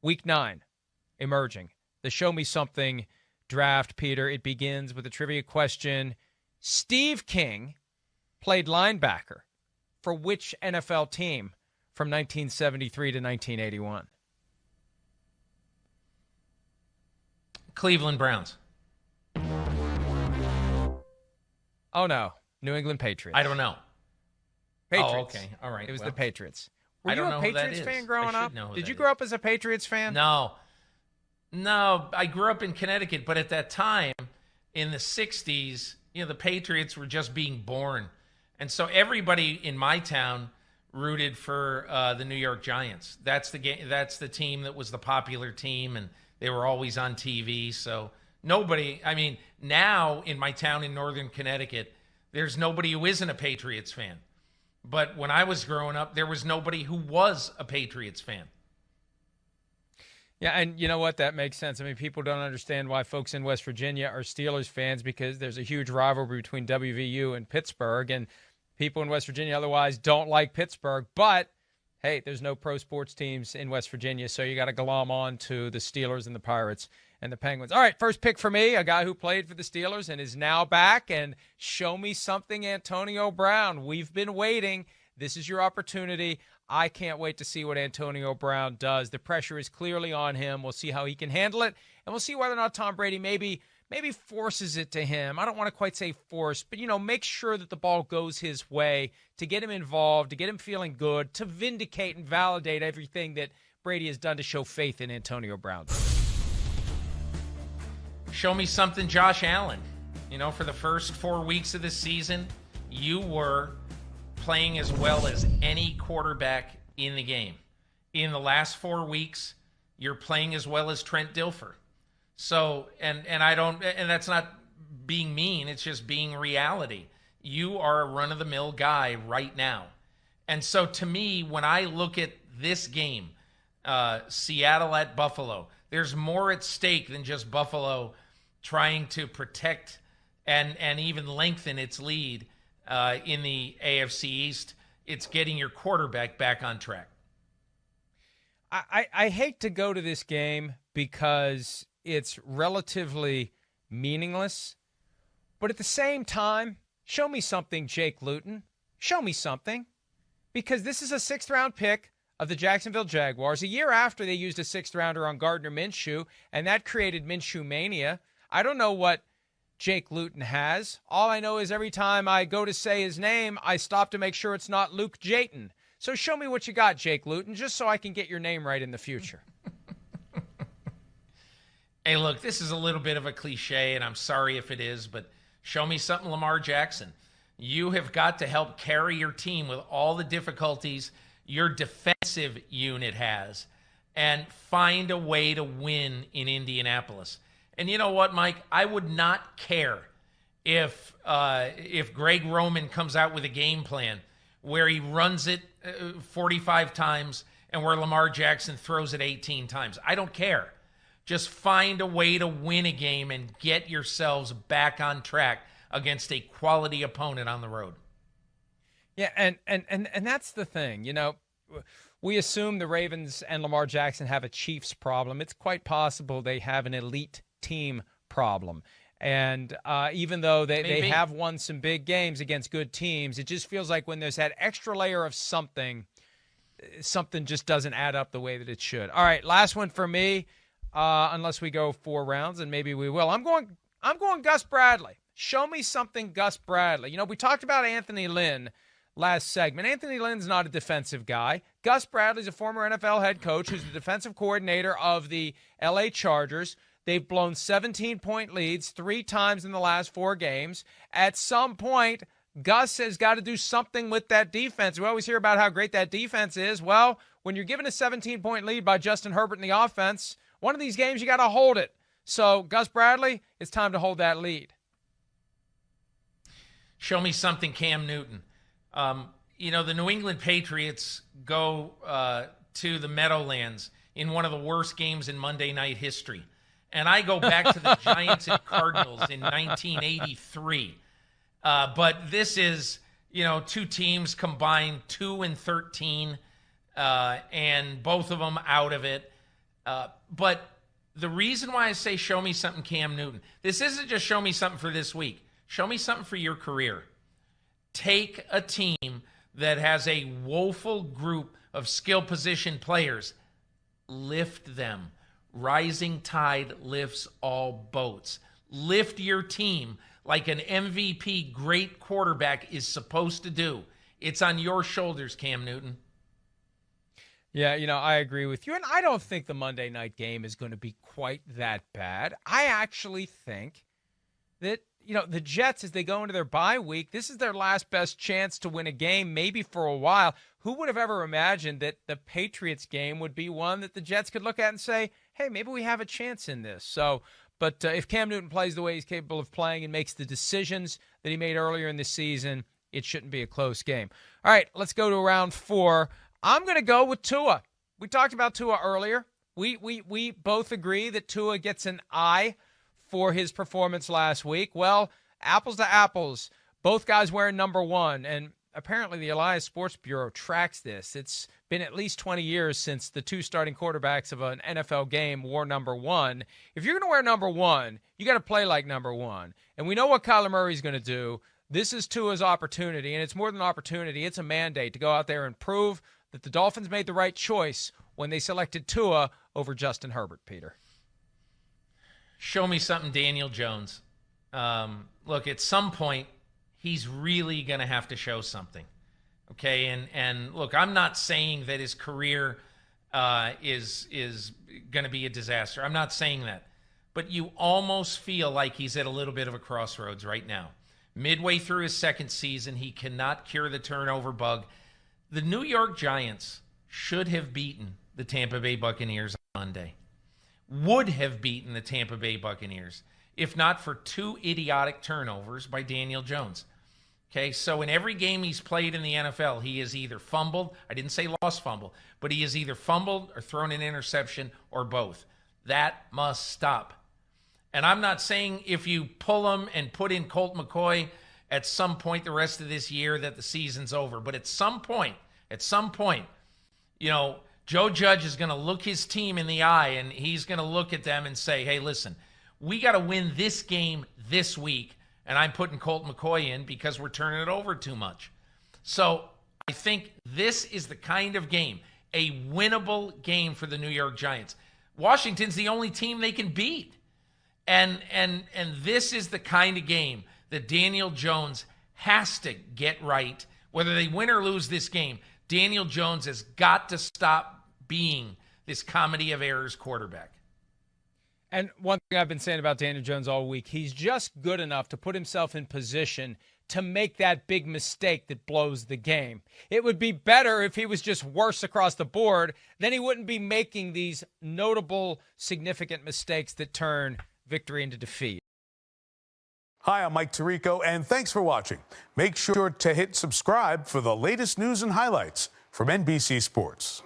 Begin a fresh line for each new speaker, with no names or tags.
Week 9, emerging. The Show Me Something draft, Peter. It begins with a trivia question. Steve King played linebacker for which NFL team from 1973 to 1981?
Cleveland Browns.
Oh, no. New England Patriots.
I don't know.
Patriots.
Oh, okay. All right.
It was the Patriots. Were
I
you
don't
a
know who that
Patriots
is.
fan growing
I
up?
should know who
Did
that
you
is.
grow up as a Patriots fan?
No, I grew up in Connecticut, but at that time, in the 60s, the Patriots were just being born. And so everybody in my town rooted for the New York Giants. That's the game. That's the team that was the popular team, and they were always on TV. So now in my town in northern Connecticut, there's nobody who isn't a Patriots fan. But when I was growing up, there was nobody who was a Patriots fan.
Yeah, and you know what? That makes sense. I mean, people don't understand why folks in West Virginia are Steelers fans because there's a huge rivalry between WVU and Pittsburgh, and people in West Virginia otherwise don't like Pittsburgh. But, hey, there's no pro sports teams in West Virginia, so you got to glom on to the Steelers and the Pirates and the Penguins. All right, first pick for me, a guy who played for the Steelers and is now back, and show me something, Antonio Brown. We've been waiting. This is your opportunity. I can't wait to see what Antonio Brown does. The pressure is clearly on him. We'll see how he can handle it, and we'll see whether or not Tom Brady maybe forces it to him. I don't want to quite say force, but, make sure that the ball goes his way to get him involved, to get him feeling good, to vindicate and validate everything that Brady has done to show faith in Antonio Brown.
Show me something, Josh Allen. For the first 4 weeks of this season, you were playing as well as any quarterback in the game. In the last 4 weeks, you're playing as well as Trent Dilfer. So, and that's not being mean, it's just being reality. You are a run-of-the-mill guy right now. And so to me, when I look at this game, Seattle at Buffalo, there's more at stake than just Buffalo trying to protect and even lengthen its lead in the AFC East. It's getting your quarterback back on track.
I hate to go to this game because it's relatively meaningless, but at the same time, show me something, Jake Luton. Show me something, because this is a 6th-round pick of the Jacksonville Jaguars, a year after they used a 6th-rounder on Gardner Minshew, and that created Minshew mania. I don't know what Jake Luton has. All I know is every time I go to say his name, I stop to make sure it's not Luke Jayton. So show me what you got, Jake Luton, just so I can get your name right in the future.
Hey, look, this is a little bit of a cliche, and I'm sorry if it is, but show me something, Lamar Jackson. You have got to help carry your team with all the difficulties your defensive unit has and find a way to win in Indianapolis. And you know what, Mike? I would not care if Greg Roman comes out with a game plan where he runs it 45 times and where Lamar Jackson throws it 18 times. I don't care. Just find a way to win a game and get yourselves back on track against a quality opponent on the road.
Yeah, and that's the thing. We assume the Ravens and Lamar Jackson have a Chiefs problem. It's quite possible they have an elite team problem. And even though they have won some big games against good teams, it just feels like when there's that extra layer of something just doesn't add up the way that it should. All right, last one for me, unless we go 4 rounds, and maybe we will. I'm going Gus Bradley. Show me something, Gus Bradley. We talked about Anthony Lynn last segment. Anthony Lynn's not a defensive guy. Gus Bradley's a former NFL head coach who's the defensive coordinator of the L.A. Chargers. They've blown 17-point leads 3 times in the last 4 games. At some point, Gus has got to do something with that defense. We always hear about how great that defense is. Well, when you're given a 17-point lead by Justin Herbert in the offense, one of these games you got to hold it. So, Gus Bradley, it's time to hold that lead.
Show me something, Cam Newton. The New England Patriots go to the Meadowlands in one of the worst games in Monday night history. And I go back to the Giants and Cardinals in 1983. But this is, 2 teams combined 2-13, and both of them out of it. But the reason why I say show me something, Cam Newton, this isn't just show me something for this week. Show me something for your career. Take a team that has a woeful group of skill position players. Lift them. Rising tide lifts all boats. Lift your team like an MVP great quarterback is supposed to do. It's on your shoulders, Cam Newton.
Yeah, I agree with you. And I don't think the Monday night game is going to be quite that bad. I actually think that, the Jets, as they go into their bye week, this is their last best chance to win a game, maybe for a while. Who would have ever imagined that the Patriots game would be one that the Jets could look at and say, hey, maybe we have a chance in this. But if Cam Newton plays the way he's capable of playing and makes the decisions that he made earlier in the season, it shouldn't be a close game. All right, let's go to round 4. I'm going to go with Tua. We talked about Tua earlier. We both agree that Tua gets an I for his performance last week. Well, apples to apples, both guys wearing number 1, and apparently the Elias Sports Bureau tracks this. It's been at least 20 years since the 2 starting quarterbacks of an NFL game wore number 1. If you're going to wear number 1, you got to play like number 1. And we know what Kyler Murray's going to do. This is Tua's opportunity, and it's more than an opportunity. It's a mandate to go out there and prove that the Dolphins made the right choice when they selected Tua over Justin Herbert, Peter.
Show me something, Daniel Jones. Look, at some point, he's really going to have to show something. Okay, and look, I'm not saying that his career is going to be a disaster. I'm not saying that. But you almost feel like he's at a little bit of a crossroads right now. Midway through his second season, he cannot cure the turnover bug. The New York Giants should have beaten the Tampa Bay Buccaneers on Monday. Would have beaten the Tampa Bay Buccaneers if not for 2 idiotic turnovers by Daniel Jones. Okay, so in every game he's played in the NFL, he has either fumbled, I didn't say lost fumble, but he has either fumbled or thrown an interception or both. That must stop. And I'm not saying if you pull him and put in Colt McCoy at some point the rest of this year that the season's over. But at some point, Joe Judge is going to look his team in the eye and he's going to look at them and say, hey, listen, we got to win this game this week. And I'm putting Colt McCoy in because we're turning it over too much. So I think this is the kind of game, a winnable game for the New York Giants. Washington's the only team they can beat. And this is the kind of game that Daniel Jones has to get right. Whether they win or lose this game, Daniel Jones has got to stop being this comedy of errors quarterback.
And one thing I've been saying about Daniel Jones all week, he's just good enough to put himself in position to make that big mistake that blows the game. It would be better if he was just worse across the board. Then he wouldn't be making these notable, significant mistakes that turn victory into defeat.
Hi, I'm Mike Tirico, and thanks for watching. Make sure to hit subscribe for the latest news and highlights from NBC Sports.